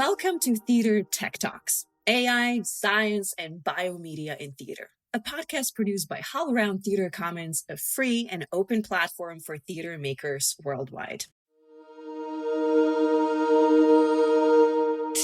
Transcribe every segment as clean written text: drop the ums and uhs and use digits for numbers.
Welcome to Theater Tech Talks, AI, science, and biomedia in theater, a podcast produced by HowlRound Theater Commons, a free and open platform for theater makers worldwide.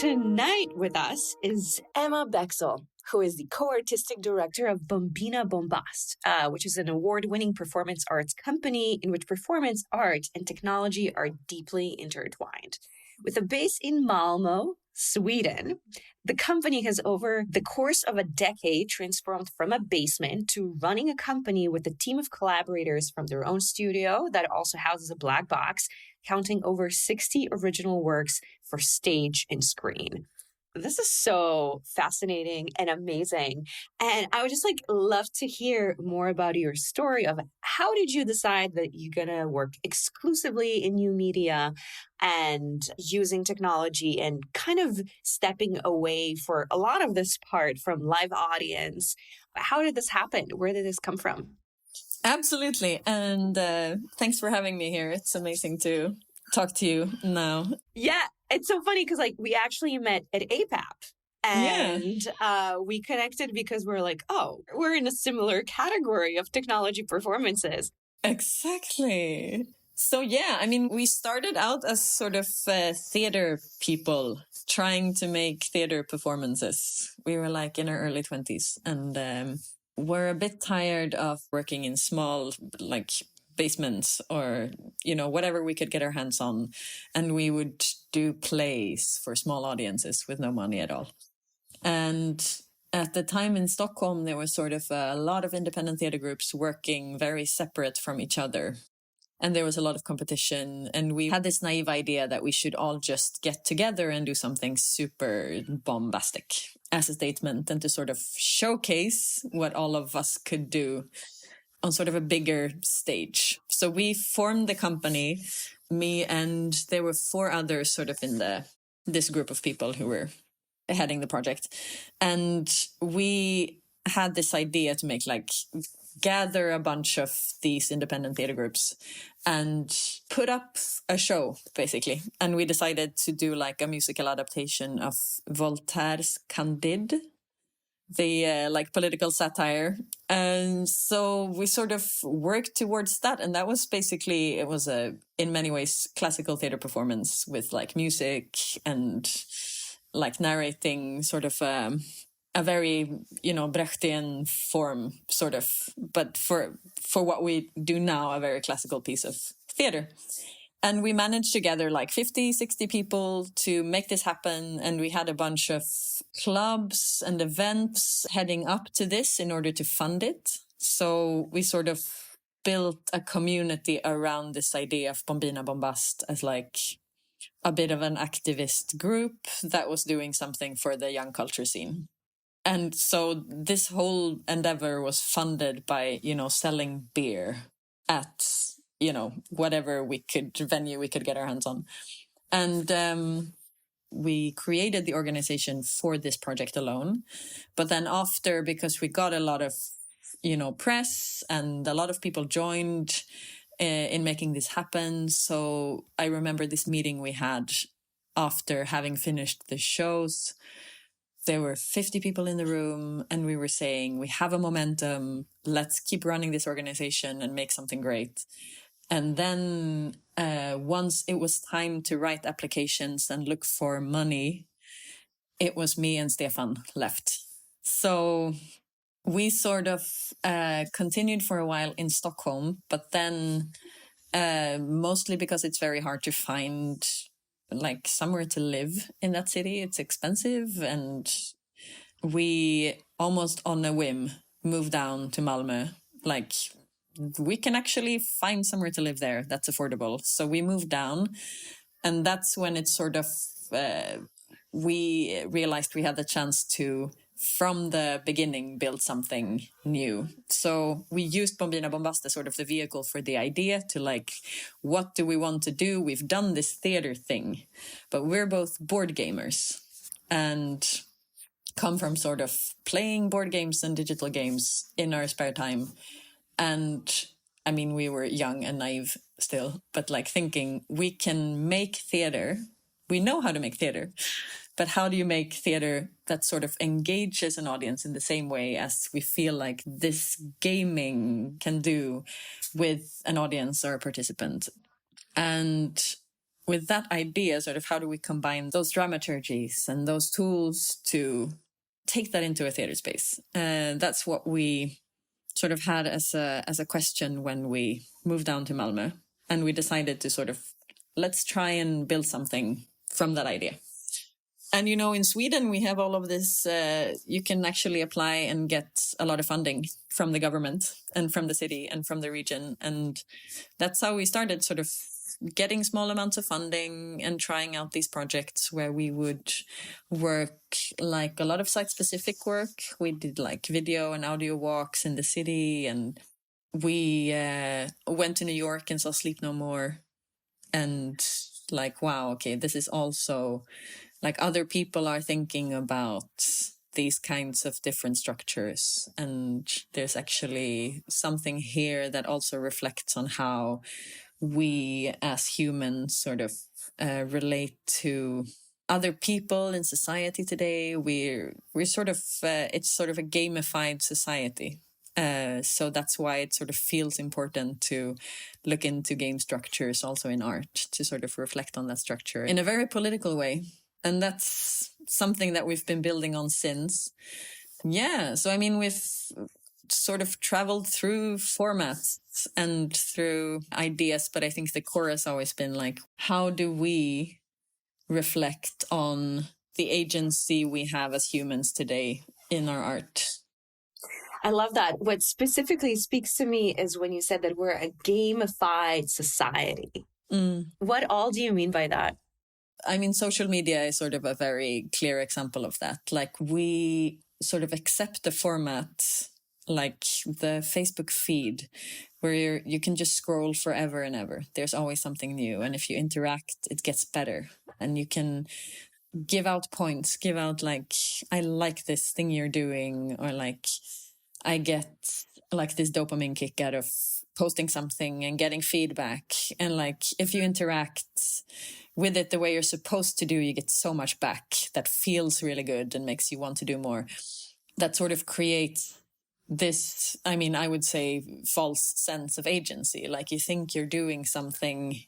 Tonight with us is Emma Bexell, who is the co-artistic director of Bombina Bombast, which is an award-winning performance arts company in which performance art and technology are deeply intertwined. With a base in Malmö, Sweden, the company has over the course of a decade transformed from a basement to running a company with a team of collaborators from their own studio that also houses a black box, counting over 60 original works for stage and screen. This is so fascinating and amazing. And I would just love to hear more about your story of how did you decide that you're going to work exclusively in new media and using technology and kind of stepping away for a lot of this part from live audience. How did this happen? Where did this come from? Absolutely. And thanks for having me here. It's amazing to talk to you now. Yeah. It's so funny because we actually met at APAP and we connected because we're we're in a similar category of technology performances. Exactly. So we started out as sort of theater people trying to make theater performances. We were in our early 20s and we're a bit tired of working in small basements or whatever we could get our hands on, and we would do plays for small audiences with no money at all. And at the time in Stockholm there was sort of a lot of independent theater groups working very separate from each other, and there was a lot of competition, and we had this naive idea that we should all just get together and do something super bombastic as a statement and to sort of showcase what all of us could do on sort of a bigger stage. So we formed the company, me and there were 4 others sort of in this group of people who were heading the project. And we had this idea to make gather a bunch of these independent theater groups and put up a show, basically. And we decided to do a musical adaptation of Voltaire's Candide, the political satire. And so we sort of worked towards that. And that was basically, it was in many ways, classical theater performance with music and narrating sort of a very, Brechtian form sort of, but for what we do now, a very classical piece of theater. And we managed to gather 50, 60 people to make this happen. And we had a bunch of clubs and events heading up to this in order to fund it. So we sort of built a community around this idea of Bombina Bombast as a bit of an activist group that was doing something for the young culture scene. And so this whole endeavor was funded by, selling beer at whatever venue we could get our hands on. And we created the organization for this project alone. But then after, because we got a lot of, press and a lot of people joined in making this happen. So I remember this meeting we had after having finished the shows. There were 50 people in the room and we were saying, we have a momentum. Let's keep running this organization and make something great. And then once it was time to write applications and look for money, it was me and Stefan left. So we sort of continued for a while in Stockholm, but then mostly because it's very hard to find somewhere to live in that city. It's expensive. And we almost on a whim moved down to Malmö. We can actually find somewhere to live there that's affordable. So we moved down, and that's when it sort of, we realized we had the chance to, from the beginning, build something new. So we used Bombina Bombast as sort of the vehicle for the idea to what do we want to do? We've done this theater thing, but we're both board gamers and come from sort of playing board games and digital games in our spare time. And we were young and naive still, but thinking we can make theater. We know how to make theater. But how do you make theater that sort of engages an audience in the same way as we feel like this gaming can do with an audience or a participant? And with that idea, sort of how do we combine those dramaturgies and those tools to take that into a theater space? That's what we sort of had as a question when we moved down to Malmö. And we decided to sort of, let's try and build something from that idea. And, you know, in Sweden, we have all of this, you can actually apply and get a lot of funding from the government and from the city and from the region. And that's how we started sort of getting small amounts of funding and trying out these projects where we would work like a lot of site-specific work. We did like video and audio walks in the city, and we went to New York and saw Sleep No More. And like, wow, okay, this is also like other people are thinking about these kinds of different structures. And there's actually something here that also reflects on how we as humans sort of relate to other people in society today. We're sort of, it's sort of a gamified society. So that's why it sort of feels important to look into game structures also in art, to sort of reflect on that structure in a very political way. And that's something that we've been building on since. Yeah, so I mean, we've sort of traveled through formats and through ideas, but I think the core has always been like, how do we reflect on the agency we have as humans today in our art? I love that. What specifically speaks to me is when you said that we're a gamified society. What all do you mean by that? I mean, social media is sort of a very clear example of that. Like, we sort of accept the format, like the Facebook feed, where you can just scroll forever and ever. There's always something new. And if you interact, it gets better. And you can give out points, give out like, I like this thing you're doing, or like, I get like this dopamine kick out of posting something and getting feedback. And like, if you interact with it the way you're supposed to do, you get so much back that feels really good and makes you want to do more. That sort of creates this, I mean, I would say false sense of agency. Like, you think you're doing something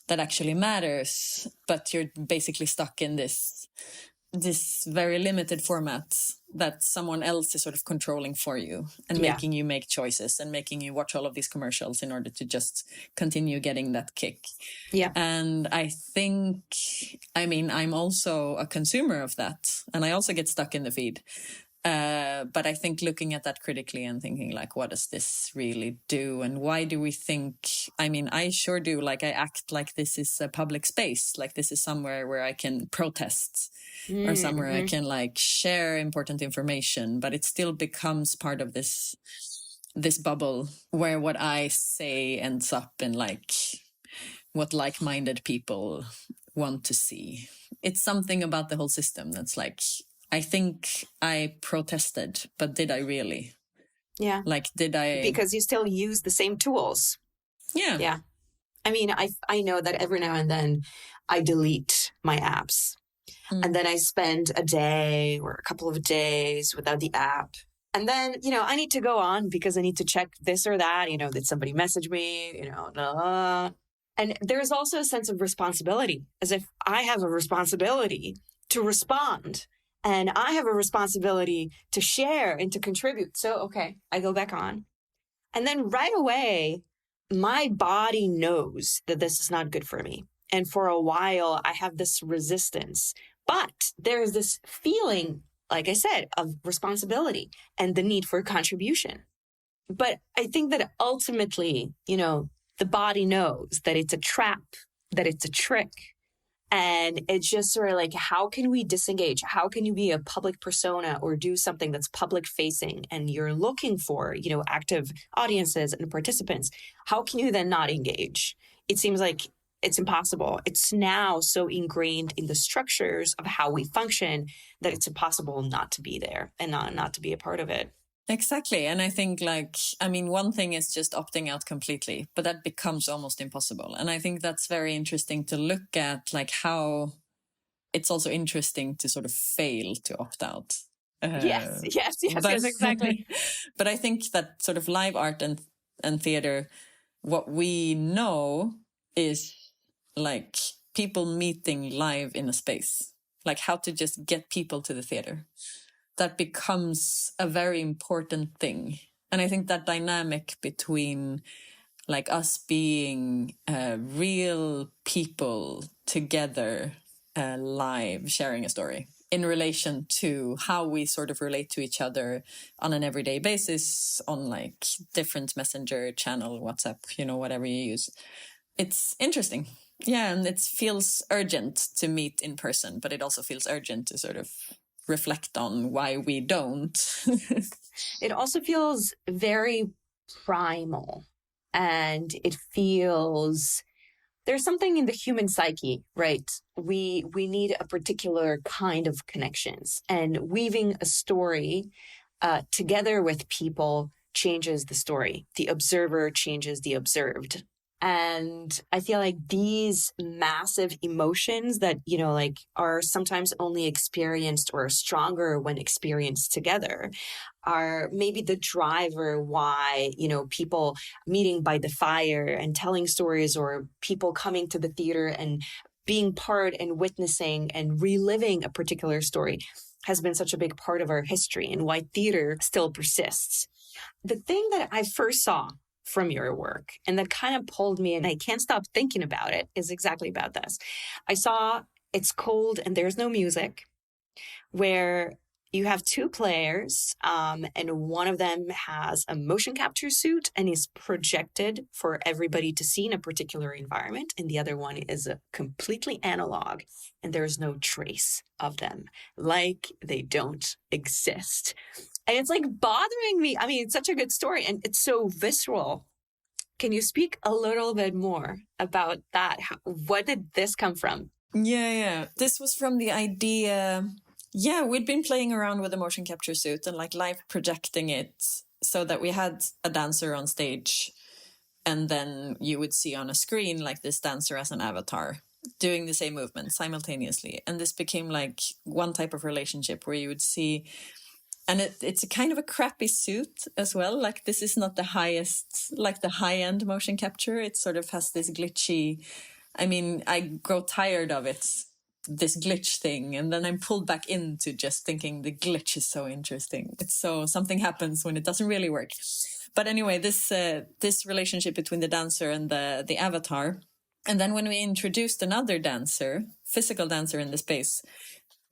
that actually matters, but you're basically stuck in this very limited format that someone else is sort of controlling for you and making you make choices and making you watch all of these commercials in order to just continue getting that kick. Yeah. And I think, I mean, I'm also a consumer of that, and I also get stuck in the feed. But I think looking at that critically and thinking like, what does this really do? And why do we think, I mean, I sure do, like, I act like this is a public space, like this is somewhere where I can protest or somewhere I can like share important information, but it still becomes part of this bubble where what I say ends up in like what like-minded people want to see. It's something about the whole system that's like, I think I protested, but did I really? Yeah. Like, did I? Because you still use the same tools. Yeah. Yeah. I mean, I know that every now and then I delete my apps. And then I spend a day or a couple of days without the app. And then, you know, I need to go on because I need to check this or that. You know, did somebody message me? You know, blah. And there's also a sense of responsibility, as if I have a responsibility to respond. And I have a responsibility to share and to contribute. So, okay, I go back on. And then right away, my body knows that this is not good for me. And for a while, I have this resistance. But there's this feeling, like I said, of responsibility and the need for contribution. But I think that ultimately, you know, the body knows that it's a trap, that it's a trick. And it's just sort of like, how can we disengage? How can you be a public persona or do something that's public facing and you're looking for, you know, active audiences and participants? How can you then not engage? It seems like it's impossible. It's now so ingrained in the structures of how we function that it's impossible not to be there and not to be a part of it. Exactly. And I think like, I mean, one thing is just opting out completely, but that becomes almost impossible. And I think that's very interesting to look at, like how it's also interesting to sort of fail to opt out. Yes, exactly. But I think that sort of live art and theater, what we know is like people meeting live in a space, like how to just get people to the theater. That becomes a very important thing. And I think that dynamic between like us being real people together live sharing a story in relation to how we sort of relate to each other on an everyday basis on like different messenger channel, WhatsApp, whatever you use. It's interesting. Yeah, and it feels urgent to meet in person, but it also feels urgent to sort of reflect on why we don't. It also feels very primal, and it feels there's something in the human psyche, right? We need a particular kind of connections, and weaving a story together with people changes the story. The observer changes the observed. And I feel like these massive emotions that, like are sometimes only experienced or stronger when experienced together are maybe the driver why, people meeting by the fire and telling stories, or people coming to the theater and being part and witnessing and reliving a particular story has been such a big part of our history, and why theater still persists. The thing that I first saw from your work and that kind of pulled me, and I can't stop thinking about it, is exactly about this. I saw It's Cold and There's No Music, where you have two players, and one of them has a motion capture suit and is projected for everybody to see in a particular environment, and the other one is completely analog, and there's no trace of them, like they don't exist. And it's like bothering me. I mean, it's such a good story and it's so visceral. Can you speak a little bit more about that? What did this come from? Yeah. This was from the idea. Yeah, we'd been playing around with the motion capture suit and like live projecting it so that we had a dancer on stage, and then you would see on a screen like this dancer as an avatar doing the same movement simultaneously. And this became like one type of relationship where you would see. And it's a kind of a crappy suit as well. Like this is not the highest, like the high-end motion capture. It sort of has this glitchy, I mean, I grow tired of it, this glitch thing. And then I'm pulled back into just thinking the glitch is so interesting. It's so, something happens when it doesn't really work. But anyway, this relationship between the dancer and the avatar. And then when we introduced another dancer, physical dancer in the space,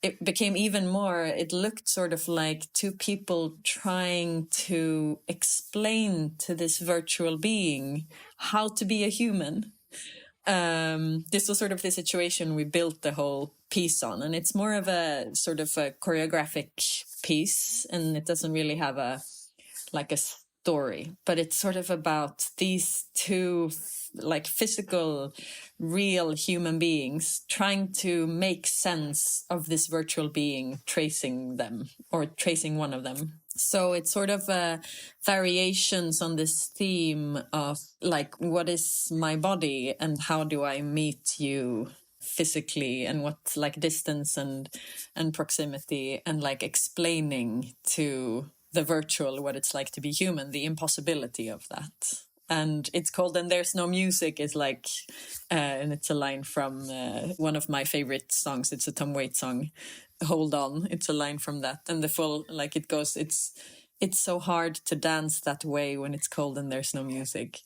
it became even more, it looked sort of like two people trying to explain to this virtual being how to be a human. This was sort of the situation we built the whole piece on. And it's more of a sort of a choreographic piece. And it doesn't really have a story, but it's sort of about these two like physical, real human beings trying to make sense of this virtual being tracing them or tracing one of them. So it's sort of variations on this theme of like, what is my body and how do I meet you physically, and what like distance and proximity, and like explaining to the virtual what it's like to be human, the impossibility of that. And It's Cold and There's No Music is like, and it's a line from one of my favorite songs. It's a Tom Waits song, Hold On. It's a line from that. And the full, like it goes, it's so hard to dance that way when it's cold and there's no music.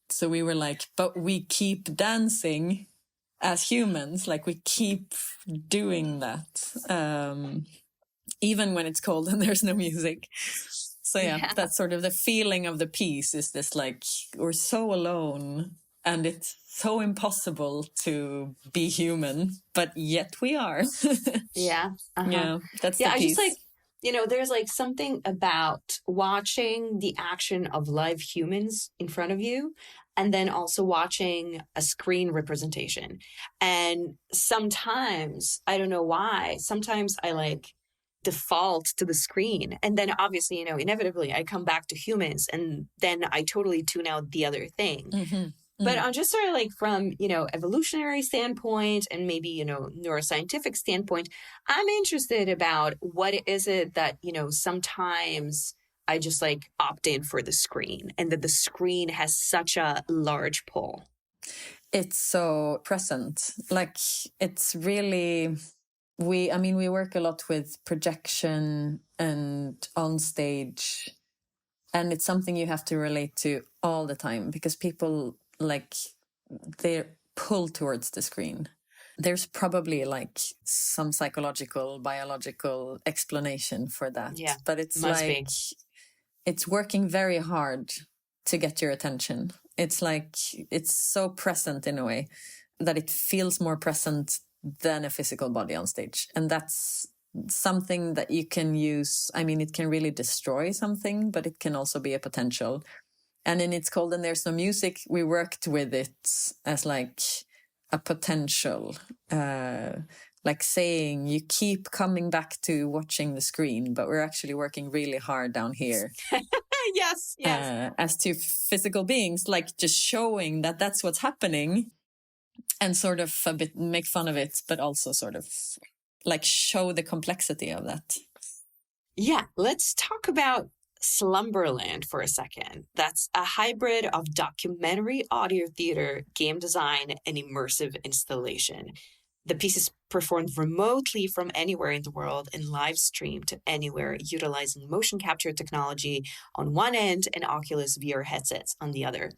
So we were like, but we keep dancing as humans, like we keep doing that, even when it's cold and there's no music. So yeah, that's sort of the feeling of the piece, is this like, we're so alone and it's so impossible to be human, but yet we are. Yeah. Yeah, that's the I piece. just like, there's like something about watching the action of live humans in front of you, and then also watching a screen representation. And sometimes, I don't know why, sometimes I like default to the screen, and then obviously inevitably I come back to humans, and then I totally tune out the other thing. But on just sort of like from, evolutionary standpoint and maybe, neuroscientific standpoint, I'm interested about what is it that, sometimes I just like opt in for the screen and that the screen has such a large pull. It's so present. Like it's really, we work a lot with projection and on stage. And it's something you have to relate to all the time because people like they're pulled towards the screen. There's probably like some psychological, biological explanation for that. Yeah, but it's must like, be. it's working very hard to get your attention. It's like, it's so present in a way that it feels more present than a physical body on stage. And that's something that you can use. I mean, it can really destroy something, but it can also be a potential. And in It's Cold and There's No Music, we worked with it as like a potential, like saying you keep coming back to watching the screen, but we're actually working really hard down here. Yes. As two physical beings, like just showing that that's what's happening and sort of a bit make fun of it, but also sort of like show the complexity of that. Yeah, let's talk about Slumberland for a second. That's a hybrid of documentary audio theater, game design, and immersive installation. The piece is performed remotely from anywhere in the world and live streamed to anywhere, utilizing motion capture technology on one end and Oculus VR headsets on the other.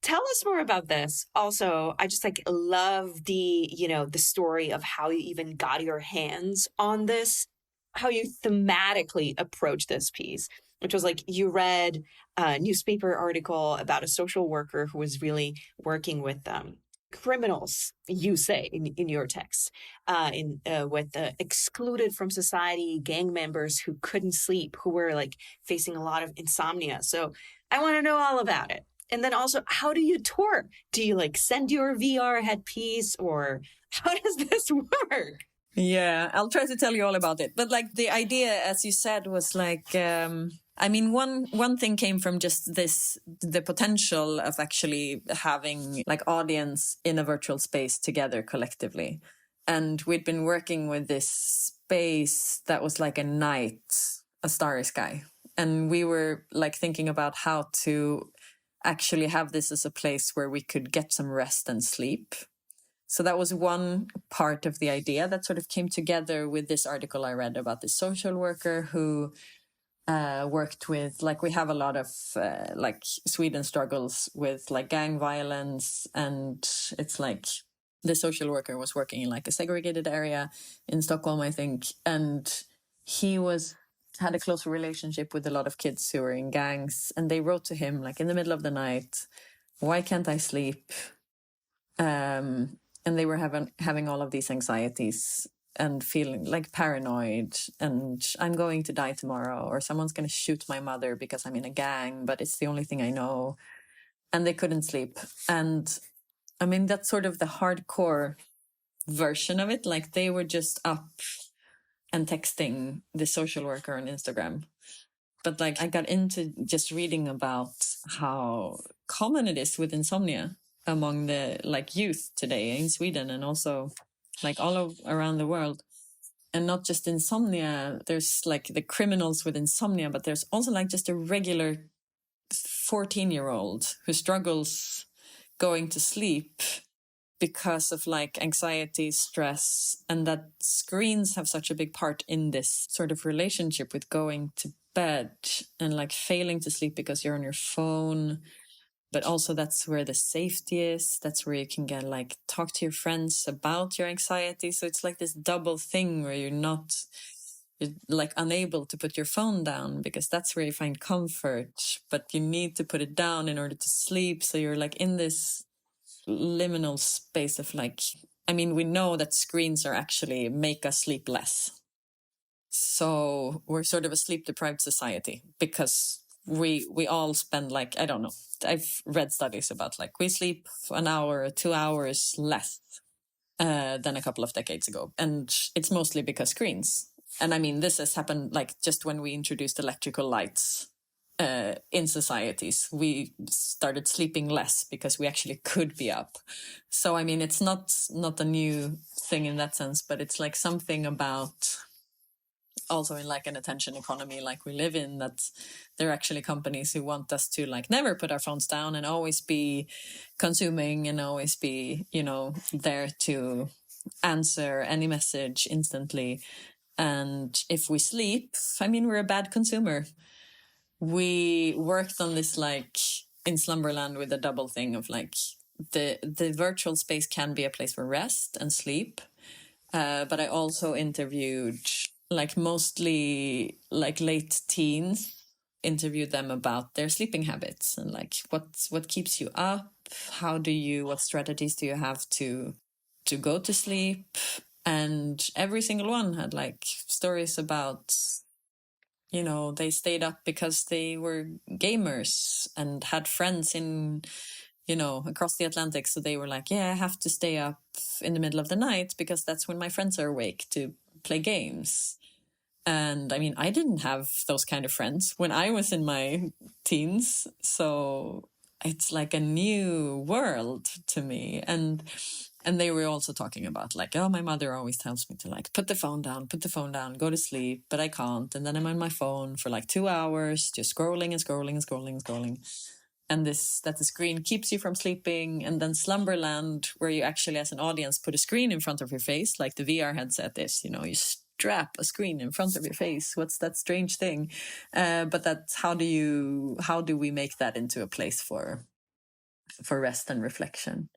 Tell us more about this. Also, I just like love the, the story of how you even got your hands on this, how you thematically approach this piece, which was like you read a newspaper article about a social worker who was really working with criminals, you say in your text, with excluded from society gang members who couldn't sleep, who were like facing a lot of insomnia. So I want to know all about it. And then also, how do you tour? Do you like send your VR headpiece or how does this work? Yeah, I'll try to tell you all about it. But like the idea, as you said, was like, one thing came from just the potential of actually having like audience in a virtual space together collectively. And we'd been working with this space that was like a night, a starry sky. And we were like thinking about how to actually have this as a place where we could get some rest and sleep. So that was one part of the idea that sort of came together with this article I read about this social worker who worked with, like, we have a lot of, like, Sweden struggles with, like, gang violence. And it's like the social worker was working in, like, a segregated area in Stockholm, I think. And he had a close relationship with a lot of kids who were in gangs. And they wrote to him, like, in the middle of the night, "Why can't I sleep?" And they were having all of these anxieties and feeling like paranoid, and I'm going to die tomorrow, or someone's going to shoot my mother because I'm in a gang, but it's the only thing I know. And they couldn't sleep. And I mean, that's sort of the hardcore version of it. Like, they were just up and texting the social worker on Instagram. But like, I got into just reading about how common it is with insomnia among the like youth today in Sweden, and also like around the world. And not just insomnia, there's like the criminals with insomnia, but there's also like just a regular 14-year-old who struggles going to sleep because of like anxiety, stress, and that screens have such a big part in this sort of relationship with going to bed and like failing to sleep because you're on your phone. But also that's where the safety is. That's where you can get like talk to your friends about your anxiety. So it's like this double thing where you're like unable to put your phone down because that's where you find comfort, but you need to put it down in order to sleep. So you're like in this liminal space of like, I mean, we know that screens are actually make us sleep less. So we're sort of a sleep deprived society because we all spend like, I don't know, I've read studies about like we sleep an hour or 2 hours less than a couple of decades ago. And it's mostly because screens. And I mean, this has happened like just when we introduced electrical lights in societies. We started sleeping less because we actually could be up. So, I mean, it's not a new thing in that sense, but it's like something about also in like an attention economy like we live in, that there are actually companies who want us to like never put our phones down and always be consuming and always be, you know, there to answer any message instantly. And if we sleep, I mean, we're a bad consumer. We worked on this like in Slumberland with a double thing of like the virtual space can be a place for rest and sleep. But I also interviewed like mostly like late teens, interviewed them about their sleeping habits and like what keeps you up, what strategies do you have to go to sleep. And every single one had like stories about, you know, they stayed up because they were gamers and had friends in, you know, across the Atlantic. So they were like, yeah, I have to stay up in the middle of the night because that's when my friends are awake to play games. And I mean, I didn't have those kind of friends when I was in my teens. So it's like a new world to me. And they were also talking about like, oh, my mother always tells me to like put the phone down, go to sleep, but I can't. And then I'm on my phone for like 2 hours, just scrolling and scrolling and scrolling and scrolling. And that the screen keeps you from sleeping. And then Slumberland, where you actually as an audience put a screen in front of your face, like the VR headset is, you know, you strap a screen in front of your face. What's that strange thing? But that's how do we make that into a place for rest and reflection?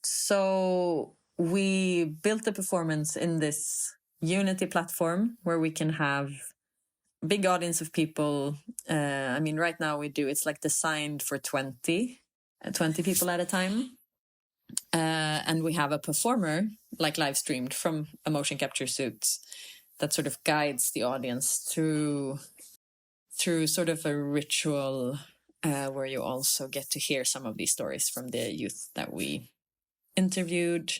So we built the performance in this Unity platform where we can have big audience of people. I mean, right now it's like designed for 20 people at a time. And we have a performer like live streamed from a motion capture suit that sort of guides the audience through sort of a ritual where you also get to hear some of these stories from the youth that we interviewed.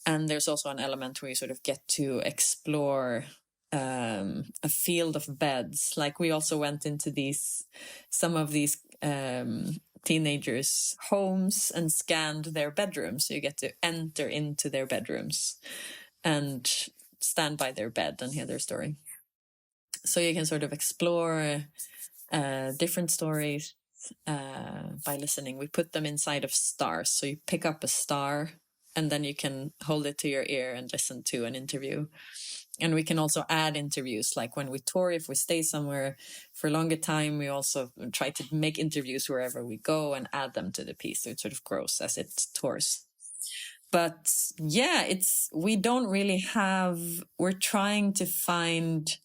And there's also an element where you sort of get to explore a field of beds. Like we also went into some of these teenagers' homes and scanned their bedrooms. So you get to enter into their bedrooms and stand by their bed and hear their story. So you can sort of explore different stories by listening. We put them inside of stars. So you pick up a star and then you can hold it to your ear and listen to an interview. And we can also add interviews, like when we tour, if we stay somewhere for a longer time, we also try to make interviews wherever we go and add them to the piece. So it sort of grows as it tours. But yeah, we're trying to find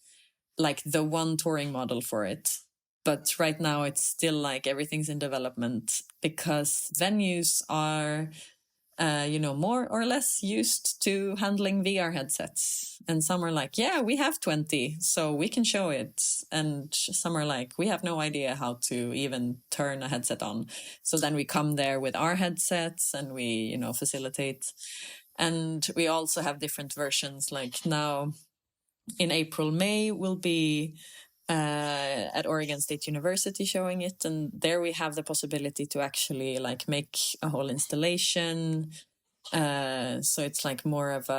like the one touring model for it. But right now it's still like everything's in development because venues are more or less used to handling VR headsets. And some are like, yeah, we have 20, so we can show it. And some are like, we have no idea how to even turn a headset on. So then we come there with our headsets and we, facilitate. And we also have different versions. Like now in April, May, we'll be at Oregon State University showing it, and there we have the possibility to actually like make a whole installation. So it's like more of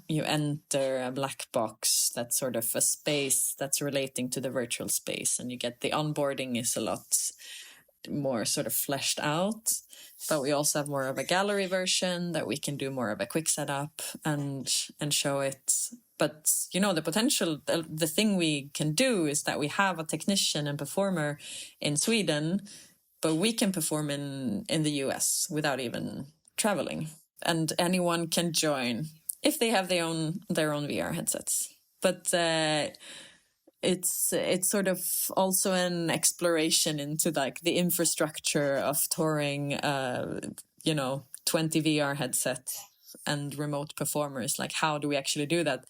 you enter a black box that's sort of a space that's relating to the virtual space, and you get the onboarding is a lot more sort of fleshed out. But we also have more of a gallery version that we can do more of a quick setup and show it. But, the potential, the thing we can do is that we have a technician and performer in Sweden, but we can perform in the US without even traveling. And anyone can join if they have their own VR headsets. But it's sort of also an exploration into like the infrastructure of touring, 20 VR headsets and remote performers. Like, how do we actually do that?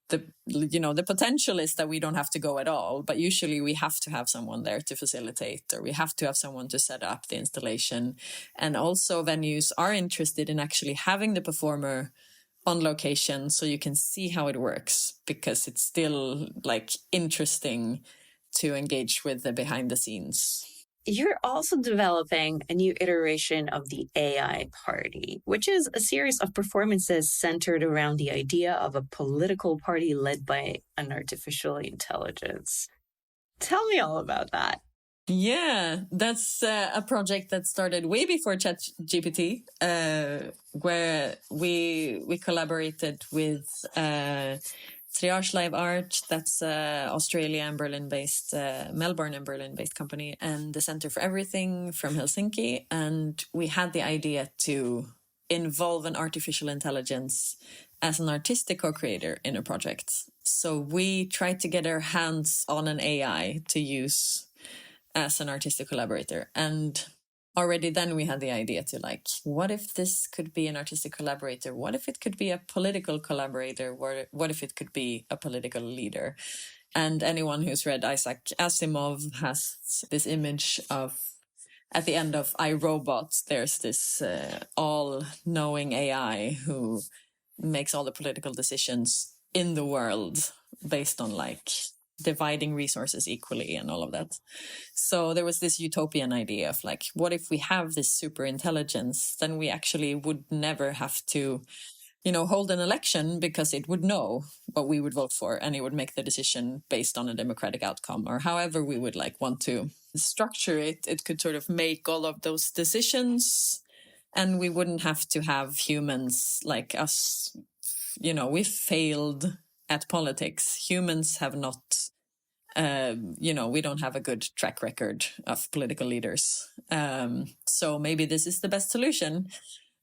The potential is that we don't have to go at all, but usually we have to have someone there to facilitate, or we have to have someone to set up the installation. And also venues are interested in actually having the performer on location so you can see how it works, because it's still like interesting to engage with the behind the scenes. You're also developing a new iteration of the AI Party, which is a series of performances centered around the idea of a political party led by an artificial intelligence. Tell me all about that. Yeah, that's a project that started way before ChatGPT, where we collaborated with Triage Live Art, that's Australia and Berlin-based, Melbourne and Berlin-based company, and the Center for Everything from Helsinki. And we had the idea to involve an artificial intelligence as an artistic co-creator in a project. So we tried to get our hands on an AI to use as an artistic collaborator. And already then we had the idea to like, what if this could be an artistic collaborator? What if it could be a political collaborator? What if it could be a political leader? And anyone who's read Isaac Asimov has this image of, at the end of I, Robot, there's this all-knowing AI who makes all the political decisions in the world based on like dividing resources equally and all of that. So there was this utopian idea of like, what if we have this super intelligence, then we actually would never have to, hold an election because it would know what we would vote for and it would make the decision based on a democratic outcome, or however we would like want to structure it. It could sort of make all of those decisions and we wouldn't have to have humans like us. We failed at politics. Humans have not, we don't have a good track record of political leaders. So maybe this is the best solution.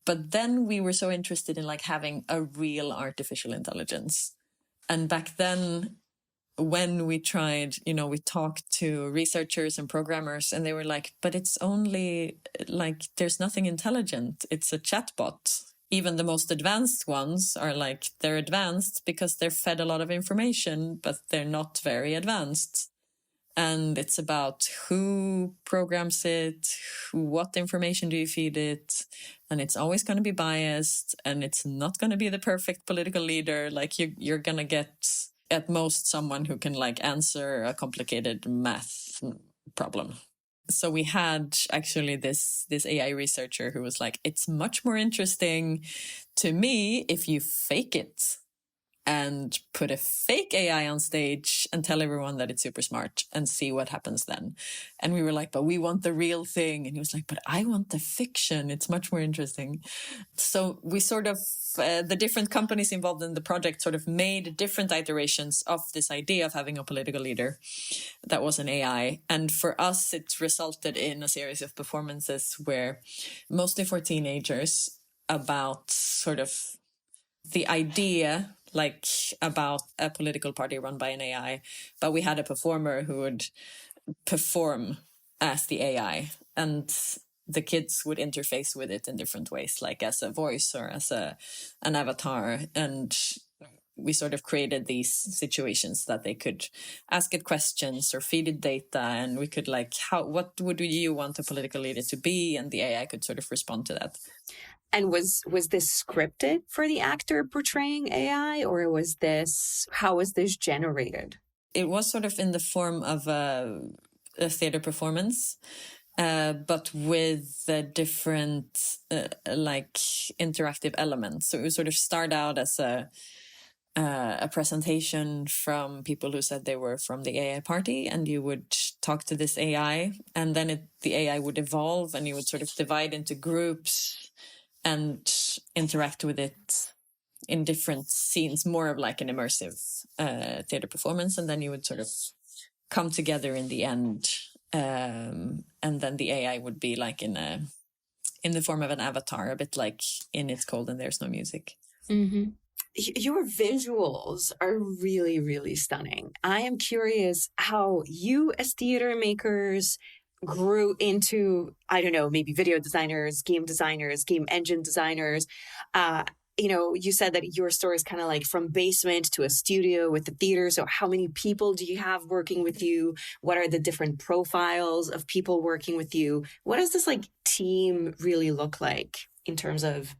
But then we were so interested in like having a real artificial intelligence. And back then, when we tried, we talked to researchers and programmers and they were like, but it's only like, there's nothing intelligent. It's a chatbot. Even the most advanced ones are like, they're advanced because they're fed a lot of information, but they're not very advanced. And it's about who programs it, what information do you feed it, and it's always going to be biased, and it's not going to be the perfect political leader. Like you're going to get at most someone who can like answer a complicated math problem. So we had actually this AI researcher who was like, it's much more interesting to me if you fake it and put a fake AI on stage and tell everyone that it's super smart and see what happens then. And we were like, but we want the real thing. And he was like, but I want the fiction. It's much more interesting. So we sort of, the different companies involved in the project sort of made different iterations of this idea of having a political leader that was an AI. And for us, it resulted in a series of performances where mostly for teenagers about sort of the idea like about a political party run by an AI, but we had a performer who would perform as the AI and the kids would interface with it in different ways, like as a voice or as an avatar. And we sort of created these situations that they could ask it questions or feed it data. And we could like, what would you want a political leader to be? And the AI could sort of respond to that. And was this scripted for the actor portraying AI, or how was this generated? It was sort of in the form of a theater performance, but with different like interactive elements. So it would sort of start out as a presentation from people who said they were from the AI party, and you would talk to this AI, and then the AI would evolve, and you would sort of divide into groups and interact with it in different scenes, more of like an immersive theater performance. And then you would sort of come together in the end. And then the AI would be like in the form of an avatar, a bit like in It's Cold and There's No Music. Mm-hmm. Your visuals are really, really stunning. I am curious how you as theater makers grew into, I don't know, maybe video designers, game engine designers. You said that your story is kind of like from basement to a studio with the theater. So how many people do you have working with you? What are the different profiles of people working with you? What does this like team really look like in terms of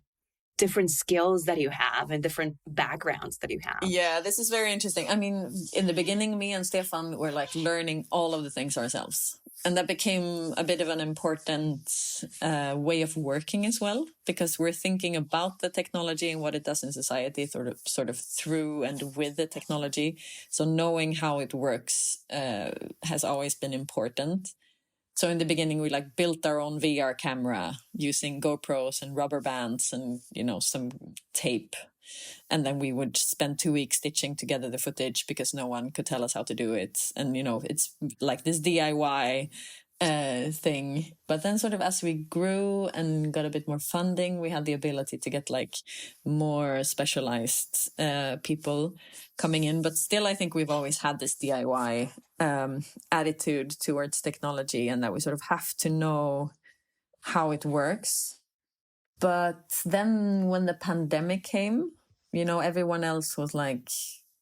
different skills that you have and different backgrounds that you have. Yeah, this is very interesting. I mean, in the beginning, me and Stefan were like learning all of the things ourselves. And that became a bit of an important way of working as well, because we're thinking about the technology and what it does in society sort of through and with the technology. So knowing how it works has always been important. So in the beginning, we like built our own VR camera using GoPros and rubber bands and, you know, some tape. And then we would spend 2 weeks stitching together the footage because no one could tell us how to do it. And, you know, it's like this DIY thing. But then sort of as we grew and got a bit more funding, we had the ability to get like more specialized people coming in. But still, I think we've always had this DIY attitude towards technology, and that we sort of have to know how it works. But then when the pandemic came, you know, everyone else was like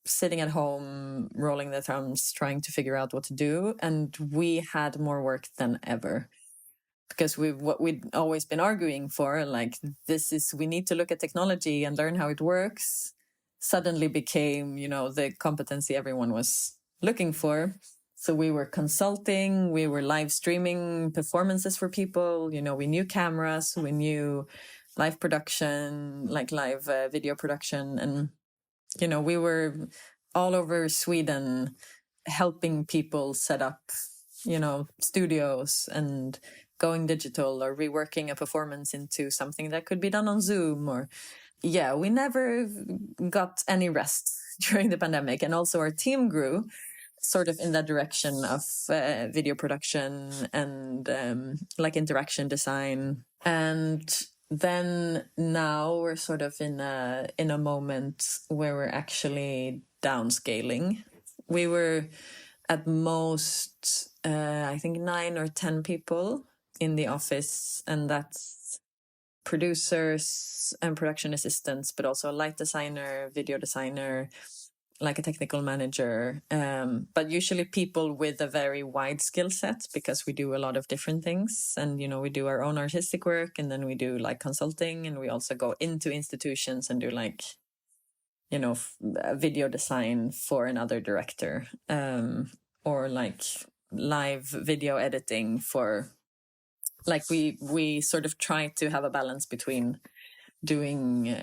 sitting at home, rolling their thumbs, trying to figure out what to do. And we had more work than ever. Because what we'd always been arguing for, like, we need to look at technology and learn how it works, suddenly became, you know, the competency everyone was looking for. So we were consulting, we were live streaming performances for people, you know, we knew cameras, we knew live production, like live video production. And, you know, we were all over Sweden helping people set up, you know, studios and going digital or reworking a performance into something that could be done on Zoom. Or, yeah, we never got any rest during the pandemic. And also our team grew sort of in that direction of video production and like interaction design. And then now we're sort of in a moment where we're actually downscaling. We were at most, I think 9 or 10 people in the office, and that's producers and production assistants, but also a light designer, video designer, like a technical manager, but usually people with a very wide skill set, because we do a lot of different things. And, you know, we do our own artistic work, and then we do like consulting, and we also go into institutions and do like, you know, video design for another director, or like live video editing for, like, we sort of try to have a balance between doing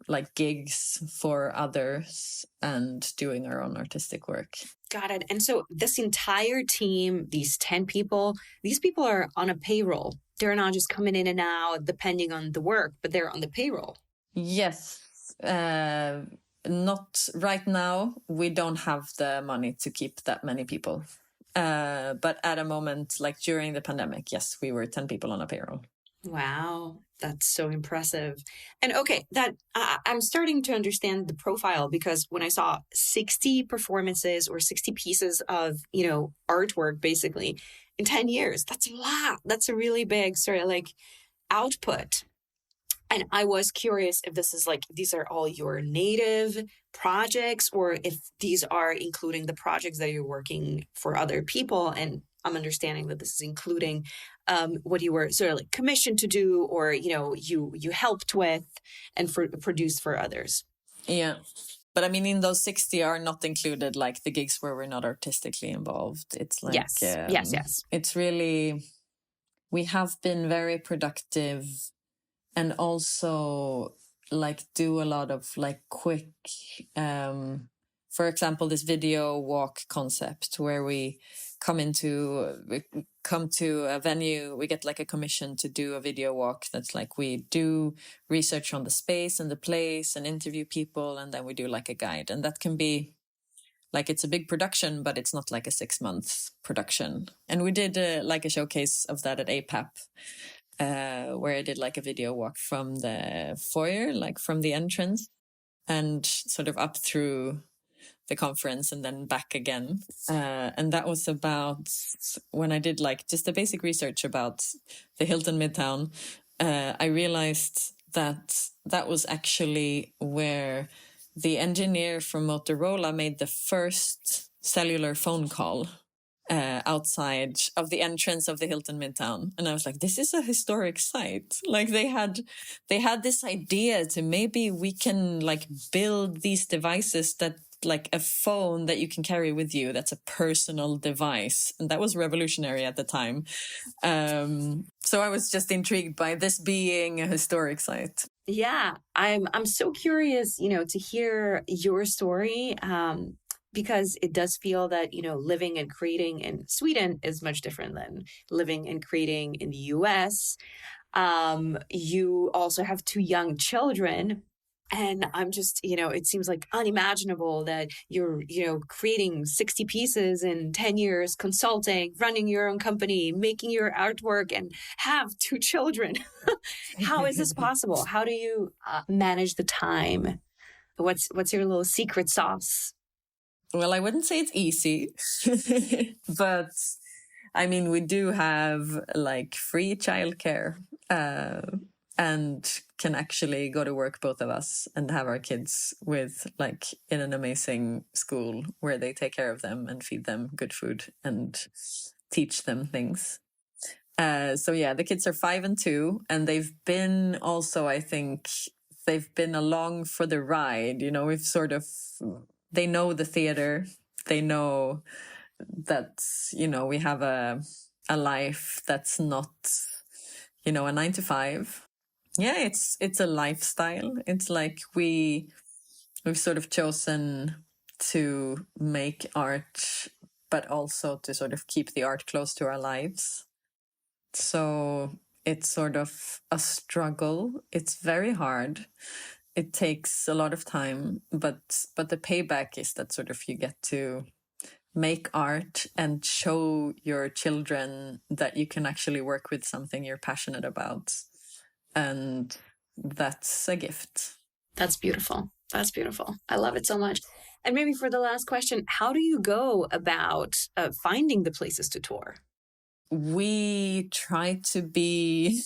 like gigs for others and doing our own artistic work. Got it. And so this entire team, these 10 people, these people are on a payroll. They're not just coming in and out depending on the work, but they're on the payroll. Yes. Not right now. We don't have the money to keep that many people. But at a moment, like during the pandemic, yes, we were 10 people on a payroll. Wow, that's so impressive. And okay, that I'm starting to understand the profile, because when I saw 60 performances or 60 pieces of, you know, artwork basically in 10 years, that's a lot. That's a really big sort of like output. And I was curious if this is like, these are all your native projects, or if these are including the projects that you're working for other people. And I'm understanding that this is including what you were sort of like commissioned to do, or, you know, you helped with and produced for others. Yeah. But I mean, in those 60 are not included like the gigs where we're not artistically involved. It's like, yes. It's really, we have been very productive, and also like do a lot of like quick, for example, this video walk concept where we come to a venue, we get like a commission to do a video walk. That's like, we do research on the space and the place and interview people, and then we do like a guide. And that can be like, it's a big production, but it's not like a 6-month production. And we did like a showcase of that at APAP, where I did like a video walk from the foyer, like from the entrance, and sort of up through the conference and then back again. And that was about when I did like just the basic research about the Hilton Midtown. I realized that was actually where the engineer from Motorola made the first cellular phone call outside of the entrance of the Hilton Midtown, and I was like, this is a historic site. Like they had this idea to maybe we can like build these devices that like a phone that you can carry with you, that's a personal device, and that was revolutionary at the time. So I was just intrigued by this being a historic site. Yeah, I'm so curious, to hear your story, because it does feel that, living and creating in Sweden is much different than living and creating in the US. You also have 2 young children. And I'm just, it seems like unimaginable that you're, creating 60 pieces in 10 years, consulting, running your own company, making your artwork, and have 2 children. How is this possible? How do you manage the time? What's your little secret sauce? Well, I wouldn't say it's easy, but I mean, we do have like free childcare. And can actually go to work, both of us, and have our kids with like in an amazing school where they take care of them and feed them good food and teach them things. So yeah, the kids are 5 and 2, and they've been also, I think, they've been along for the ride. We've sort of, they know the theater, they know that, we have a life that's not, a 9 to 5. Yeah, it's a lifestyle. It's like we've sort of chosen to make art, but also to sort of keep the art close to our lives. So it's sort of a struggle. It's very hard. It takes a lot of time, but the payback is that sort of you get to make art and show your children that you can actually work with something you're passionate about. And that's a gift. That's beautiful. That's beautiful. I love it so much. And maybe for the last question, how do you go about finding the places to tour? We try to be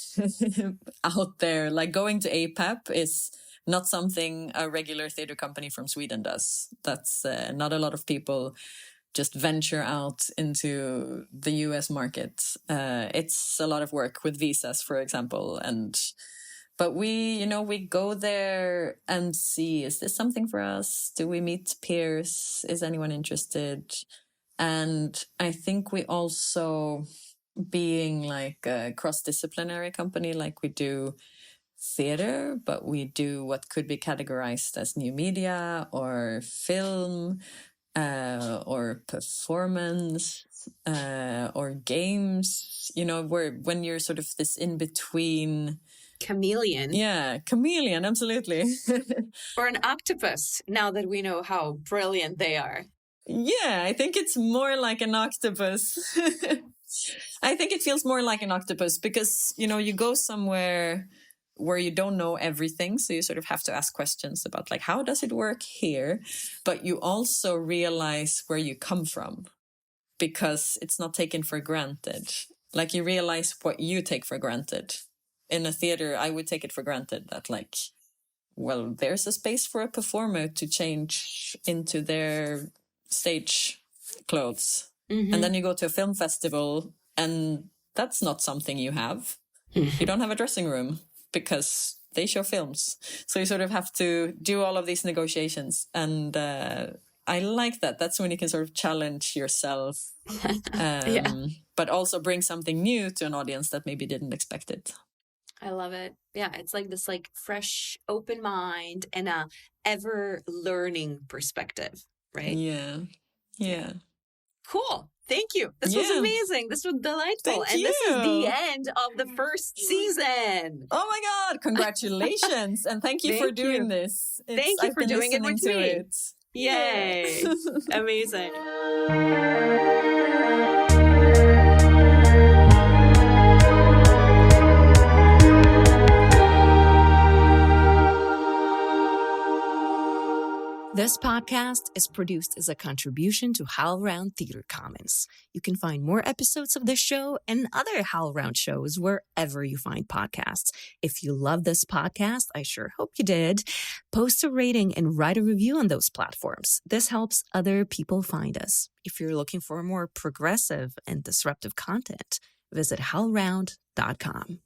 out there. Like going to APAP is not something a regular theater company from Sweden does. That's not a lot of people just venture out into the US market. It's a lot of work with visas, for example. But we go there and see, is this something for us? Do we meet peers? Is anyone interested? And I think we also, being like a cross-disciplinary company, like we do theater, but we do what could be categorized as new media or film, or performance, or games, when you're sort of this in-between... Chameleon. Yeah, chameleon, absolutely. Or an octopus, now that we know how brilliant they are. Yeah, I think it's more like an octopus. I think it feels more like an octopus because, you go somewhere where you don't know everything. So you sort of have to ask questions about like, how does it work here? But you also realize where you come from because it's not taken for granted. Like you realize what you take for granted. In a theater, I would take it for granted that like, well, there's a space for a performer to change into their stage clothes. Mm-hmm. And then you go to a film festival and that's not something you have. Mm-hmm. You don't have a dressing room because they show films. So you sort of have to do all of these negotiations. And I like that. That's when you can sort of challenge yourself, yeah. But also bring something new to an audience that maybe didn't expect it. I love it. Yeah, it's like this like fresh, open mind and a ever learning perspective, right? Yeah. Cool. Thank you. This was amazing. This was delightful. Thank you. This is the end of the first season. Oh my God. Congratulations. And thank you for doing this. Thank you for doing it with me. Yay. Amazing. This podcast is produced as a contribution to HowlRound Theater Commons. You can find more episodes of this show and other HowlRound shows wherever you find podcasts. If you love this podcast, I sure hope you did, post a rating and write a review on those platforms. This helps other people find us. If you're looking for more progressive and disruptive content, visit howlround.com.